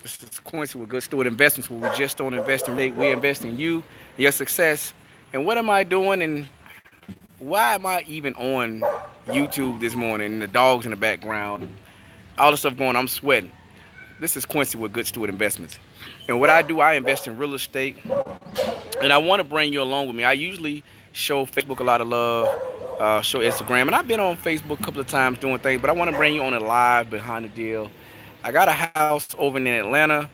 This is Quincy with Good Steward Investments, where we just don't invest in rate, we invest in you, your success. And what am I doing? And why am I even on YouTube this morning? And the dogs in the background, all the stuff going. I'm sweating. This is Quincy with Good Steward Investments. And what I do, I invest in real estate, and I want to bring you along with me. I usually show Facebook a lot of love, show Instagram, and I've been on Facebook a couple of times doing things, but I want to bring you on a live behind the deal. I got a house over in Atlanta,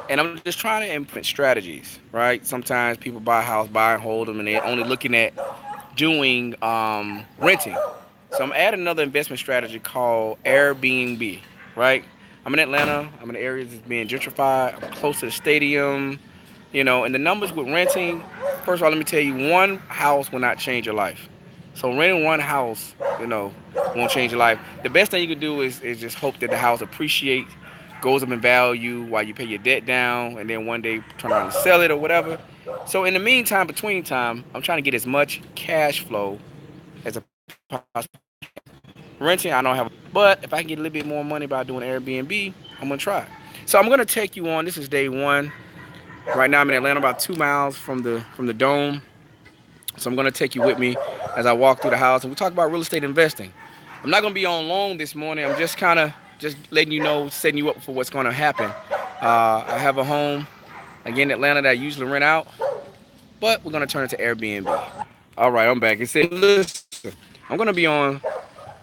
and I'm just trying to implement strategies, right? Sometimes people buy a house, buy and hold them, and they're only looking at doing renting. So I'm adding another investment strategy called Airbnb, right? I'm in Atlanta. I'm in the area that's being gentrified. I'm close to the stadium, and the numbers with renting. First of all, let me tell you, one house will not change your life. So renting one house, won't change your life. The best thing you can do is just hope that the house appreciates, goes up in value while you pay your debt down, and then one day turn around and sell it or whatever. So in the meantime, between time, I'm trying to get as much cash flow as a possible. Renting, I don't have, but if I can get a little bit more money by doing Airbnb, I'm gonna try. So I'm gonna take you on. This is day one. Right now I'm in Atlanta, about 2 miles from the dome. So I'm gonna take you with me as I walk through the house and we talk about real estate investing. I'm not gonna be on long this morning. I'm just kind of just letting you know, setting you up for what's gonna happen. I have a home again in Atlanta that I usually rent out, but we're gonna turn it to Airbnb. All right, I'm back. It said, listen, I'm gonna be on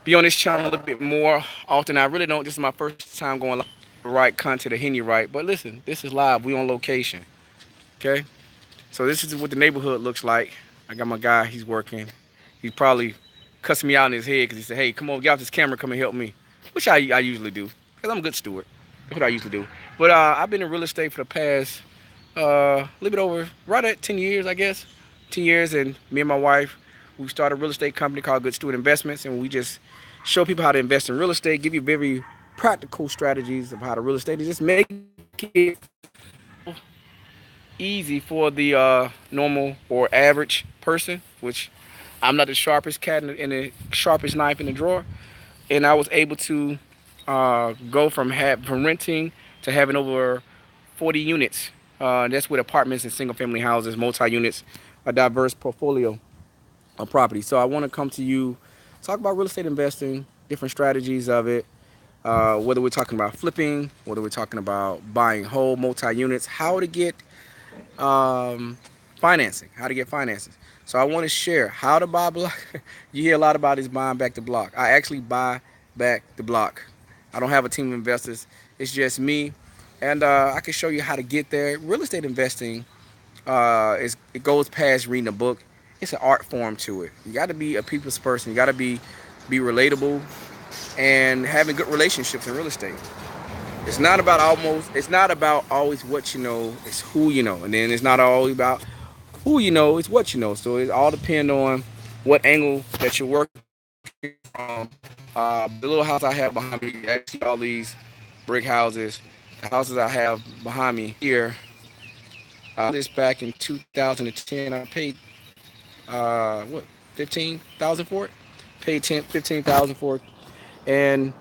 this channel a little bit more often. I really don't. This is my first time going live. Right content to hitting you right, but listen, this is live. We on location. Okay, so this is what the neighborhood looks like. I got my guy. He's working. He's probably cussing me out in his head because he said, "Hey, come on, get off this camera. Come and help me," which I usually do because I'm a good steward. That's what I usually do. But I've been in real estate for the past a little bit over right at 10 years, I guess. 10 years, and me and my wife, we started a real estate company called Good Steward Investments, and we just show people how to invest in real estate, give you very practical strategies of how to real estate, and just make it easy for the normal or average person, which I'm not the sharpest cat in the sharpest knife in the drawer. And I was able to go from renting to having over 40 units. That's with apartments and single family houses, multi units, a diverse portfolio of property. So I want to come to you, talk about real estate investing, different strategies of it, whether we're talking about flipping, whether we're talking about buying whole multi units, how to get financing, how to get finances. So I want to share how to buy block. You hear a lot about this buying back the block. I actually buy back the block. I don't have a team of investors. It's just me, and I can show you how to get there. Real estate investing it goes past reading a book. It's an art form to it. You got to be a people's person. You got to be relatable and having good relationships in real estate. It's not about always what you know, it's who you know. And then it's not always about who you know, it's what you know. So it all depends on what angle that you're working from. The little house I have behind me, I see all these brick houses. The houses I have behind me here, this back in 2010, I paid, what, 15,000 for it? Paid 15,000 for it. And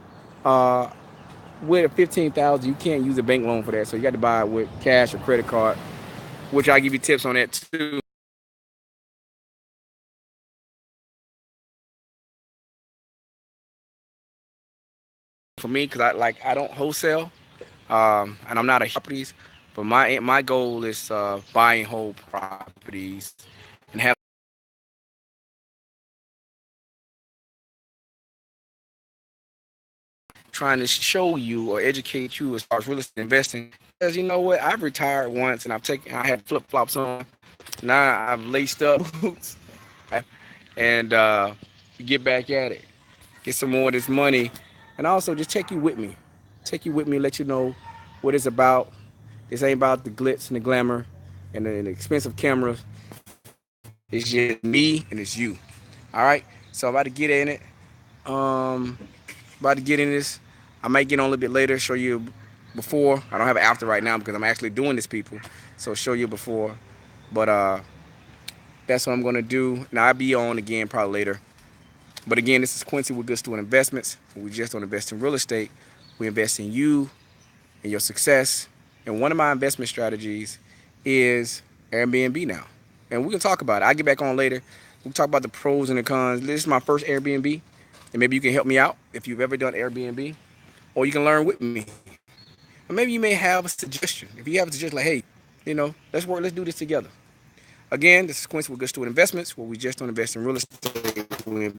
uh, with a 15,000, you can't use a bank loan for that. So you got to buy it with cash or credit card, which I give you tips on that too. For me, because I don't wholesale, and I'm not a properties, but my goal is buying whole properties and have trying to show you or educate you as far as real estate investing. Because you know what, I've retired once and I had flip flops on. Now I've laced up boots and get back at it, get some more of this money, and also just take you with me, let you know what it's about. This ain't about the glitz and the glamour and the expensive cameras. It's just me and it's you. All right. So I'm about to get in it. Um, about to get in this. I might get on a little bit later. Show you before. I don't have an after right now because I'm actually doing this, people. So show you before. But that's what I'm gonna do. Now I'll be on again probably later. But again, this is Quincy with Good Steward Investments. We just don't invest in real estate. We invest in you and your success. And one of my investment strategies is Airbnb now. And we can talk about it. I'll get back on later. We'll talk about the pros and the cons. This is my first Airbnb. And maybe you can help me out if you've ever done Airbnb. Or you can learn with me. Or maybe you may have a suggestion. If you have a suggestion, like, hey, let's do this together. Again, this is Quincy with Good Steward Investments, where we just don't invest in real estate, we invest in you.